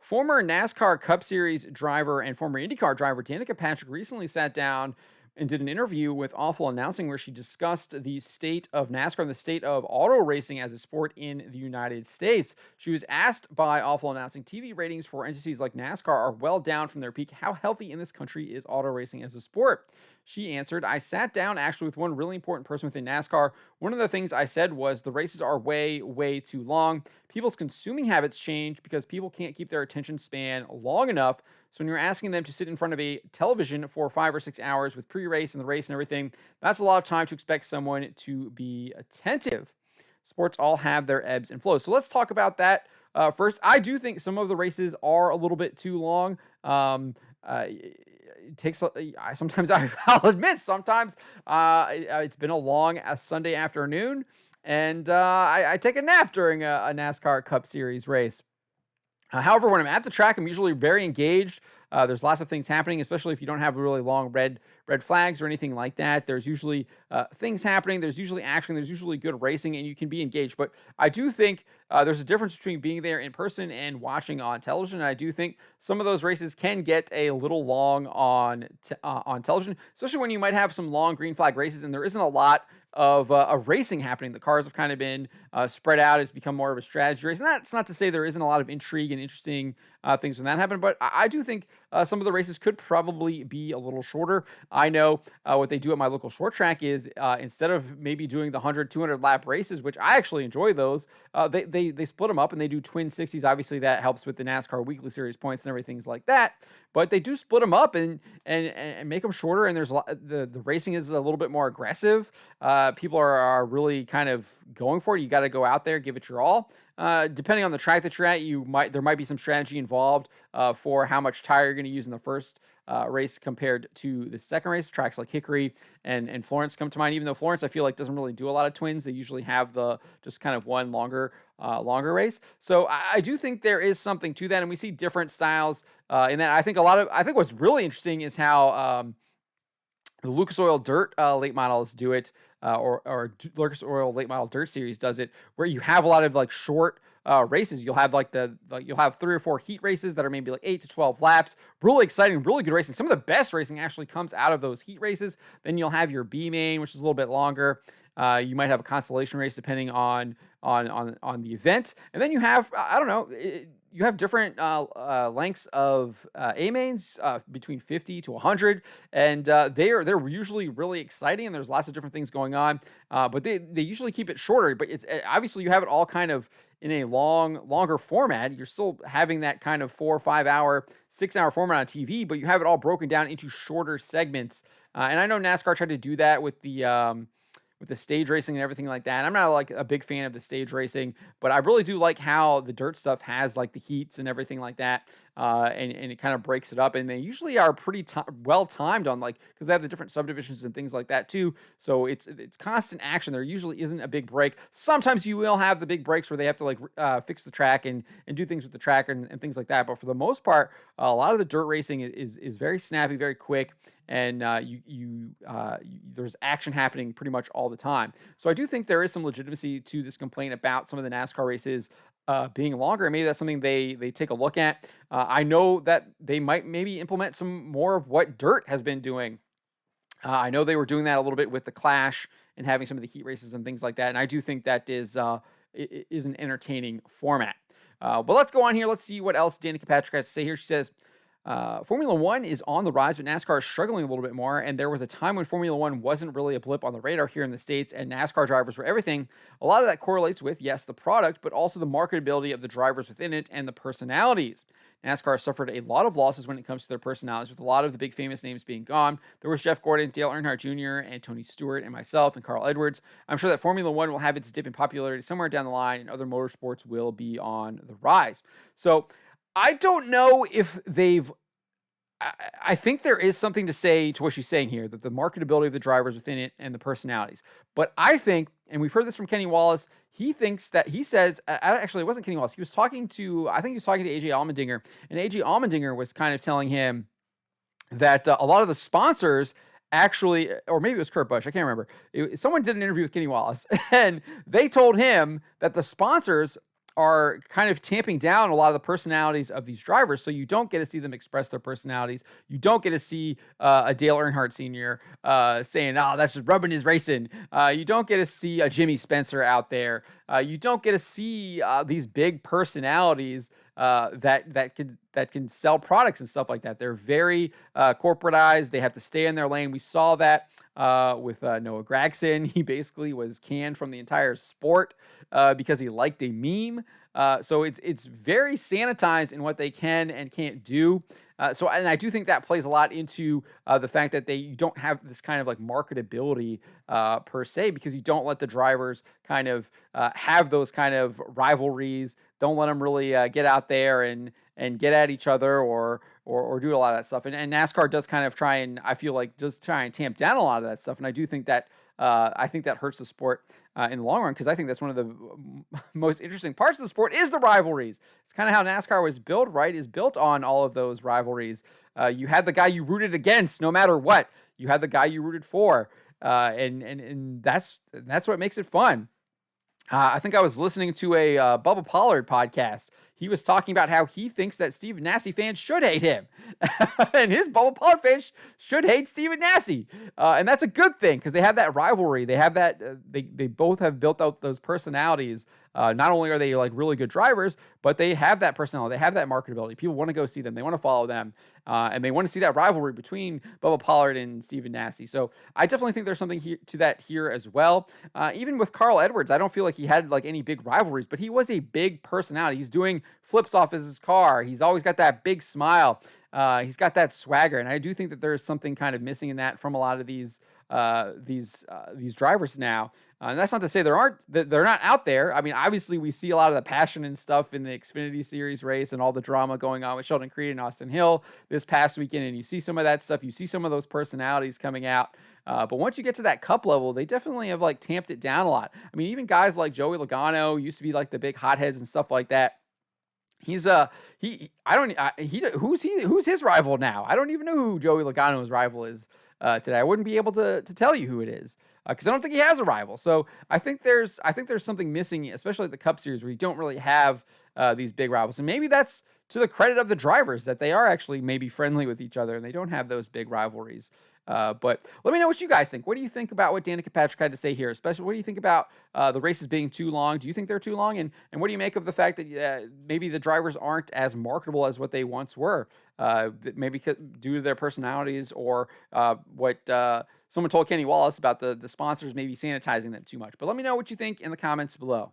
Former NASCAR Cup Series driver and former IndyCar driver Danica Patrick recently sat down and did an interview with Awful Announcing where she discussed the state of NASCAR and the state of auto racing as a sport in the United States. She was asked by Awful Announcing, TV ratings for entities like NASCAR are well down from their peak. How healthy in this country is auto racing as a sport? She answered, I sat down actually with one really important person within NASCAR. One of the things I said was the races are way, way too long. People's consuming habits change because people can't keep their attention span long enough. So when you're asking them to sit in front of a television for 5 or 6 hours with pre-race and the race and everything, that's a lot of time to expect someone to be attentive. Sports all have their ebbs and flows. So let's talk about that. First, I do think some of the races are a little bit too long. It takes. Sometimes I'll admit sometimes it's been a long Sunday afternoon, and I take a nap during a NASCAR Cup Series race. However, when I'm at the track, I'm usually very engaged. There's lots of things happening, especially if you don't have really long red flags or anything like that. There's usually things happening. There's usually action. There's usually good racing, and you can be engaged. But I do think there's a difference between being there in person and watching on television. And I do think some of those races can get a little long on television, especially when you might have some long green flag races and there isn't a lot of racing happening. The cars have kind of been spread out. It's become more of a strategy race. And that's not to say there isn't a lot of intrigue and interesting things when that happen, but I do think some of the races could probably be a little shorter. I know what they do at my local short track is instead of maybe doing the 100, 200 lap races, which I actually enjoy those, they split them up and they do twin 60s. Obviously, that helps with the NASCAR Weekly Series points and everything like that. But they do split them up and make them shorter. And there's the racing is a little bit more aggressive. People are really kind of going for it. You got to go out there, give it your all. Depending on the track that you're at, there might be some strategy involved for how much tire you're going to use in the first race compared to the second race. Tracks like Hickory and Florence come to mind. Even though Florence, I feel like doesn't really do a lot of twins, they usually have the just kind of one longer race. So I do think there is something to that, and we see different styles in that. I think what's really interesting is how the Lucas Oil Dirt late models do it, or Lucas Oil late model Dirt Series does it, where you have a lot of like short races. You'll have you'll have 3 or 4 heat races that are maybe like 8 to 12 laps. Really exciting, really good racing. Some of the best racing actually comes out of those heat races. Then you'll have your B main, which is a little bit longer. You might have a consolation race depending on the event, and then you have I don't know. You have different lengths of A mains between 50 to 100, and they're usually really exciting, and there's lots of different things going on. But they usually keep it shorter. But it's obviously you have it all kind of in a longer format. You're still having that kind of 4 or 5 hour, 6 hour format on TV, but you have it all broken down into shorter segments. And I know NASCAR tried to do that with the stage racing and everything like that. And I'm not like a big fan of the stage racing, but I really do like how the dirt stuff has like the heats and everything like that. And it kind of breaks it up, and they usually are pretty well timed on because they have the different subdivisions and things like that too. So it's constant action. There usually isn't a big break. Sometimes you will have the big breaks where they have to fix the track and do things with the track and things like that. But for the most part, a lot of the dirt racing is very snappy, very quick, and there's action happening pretty much all the time. So I do think there is some legitimacy to this complaint about some of the NASCAR races being longer. Maybe that's something they take a look at. I know that they might maybe implement some more of what dirt has been doing. I know they were doing that a little bit with the Clash and having some of the heat races and things like that. And I do think that is an entertaining format. But let's go on here. Let's see what else Danica Patrick has to say here. She says, Formula One is on the rise, but NASCAR is struggling a little bit more. And there was a time when Formula One wasn't really a blip on the radar here in the States, and NASCAR drivers were everything. A lot of that correlates with, yes, the product, but also the marketability of the drivers within it and the personalities. NASCAR suffered a lot of losses when it comes to their personalities, with a lot of the big famous names being gone. There was Jeff Gordon, Dale Earnhardt Jr., and Tony Stewart, and myself, and Carl Edwards. I'm sure that Formula One will have its dip in popularity somewhere down the line, and other motorsports will be on the rise. So I don't know if I think there is something to say to what she's saying here, that the marketability of the drivers within it and the personalities. But I think, and we've heard this from Kenny Wallace, he says, actually, it wasn't Kenny Wallace. I think he was talking to AJ Allmendinger, and AJ Allmendinger was kind of telling him that a lot of the sponsors actually, or maybe it was Kurt Busch, I can't remember. Someone did an interview with Kenny Wallace, and they told him that the sponsors are kind of tamping down a lot of the personalities of these drivers, so you don't get to see them express their personalities. You don't get to see a Dale Earnhardt Sr. Saying, "Oh, that's just rubbing his racing." You don't get to see a Jimmy Spencer out there. You don't get to see these big personalities that can sell products and stuff like that. They're very corporatized. They have to stay in their lane. We saw that with Noah Gragson. He basically was canned from the entire sport because he liked a meme. So it's very sanitized in what they can and can't do. And I do think that plays a lot into the fact that you don't have this kind of like marketability per se, because you don't let the drivers kind of have those kind of rivalries. Don't let them really get out there and get at each other or do a lot of that stuff. And NASCAR does kind of try and, I feel like, just try and tamp down a lot of that stuff. And I do think that hurts the sport in the long run, because I think that's one of the most interesting parts of the sport is the rivalries. It's kind of how NASCAR was built, right? Is built on all of those rivalries. You had the guy you rooted against, no matter what. You had the guy you rooted for, and that's what makes it fun. I think I was listening to a Bubba Pollard podcast. He was talking about how he thinks that Stephen Nasse fans should hate him. And his Bubba Pollard fans should hate Stephen Nasse. And that's a good thing, because they have that rivalry. They have that, they both have built out those personalities. Not only are they like really good drivers, but they have that personality. They have that marketability. People want to go see them. They want to follow them. And they want to see that rivalry between Bubba Pollard and Stephen Nasse. So I definitely think there's something to that here as well. Even with Carl Edwards, I don't feel like he had like any big rivalries, but he was a big personality. He's doing flips off his car. He's always got that big smile. He's got that swagger, and I do think that there's something kind of missing in that from a lot of these drivers now. And that's not to say they're not out there. I mean, obviously we see a lot of the passion and stuff in the Xfinity Series race and all the drama going on with Sheldon Creed and Austin Hill this past weekend, and you see some of that stuff. You see some of those personalities coming out. But once you get to that Cup level, they definitely have like tamped it down a lot. I mean, even guys like Joey Logano used to be like the big hotheads and stuff like that. Who's his rival now? I don't even know who Joey Logano's rival is today. I wouldn't be able to tell you who it is, because I don't think he has a rival. So I think there's something missing, especially at the Cup Series, where you don't really have these big rivals. And maybe that's to the credit of the drivers, that they are actually maybe friendly with each other and they don't have those big rivalries. But let me know what you guys think. What do you think about what Danica Patrick had to say here? Especially, what do you think about the races being too long? Do you think they're too long? And what do you make of the fact that maybe the drivers aren't as marketable as what they once were? Maybe due to their personalities, or what someone told Kenny Wallace about the sponsors maybe sanitizing them too much. But let me know what you think in the comments below.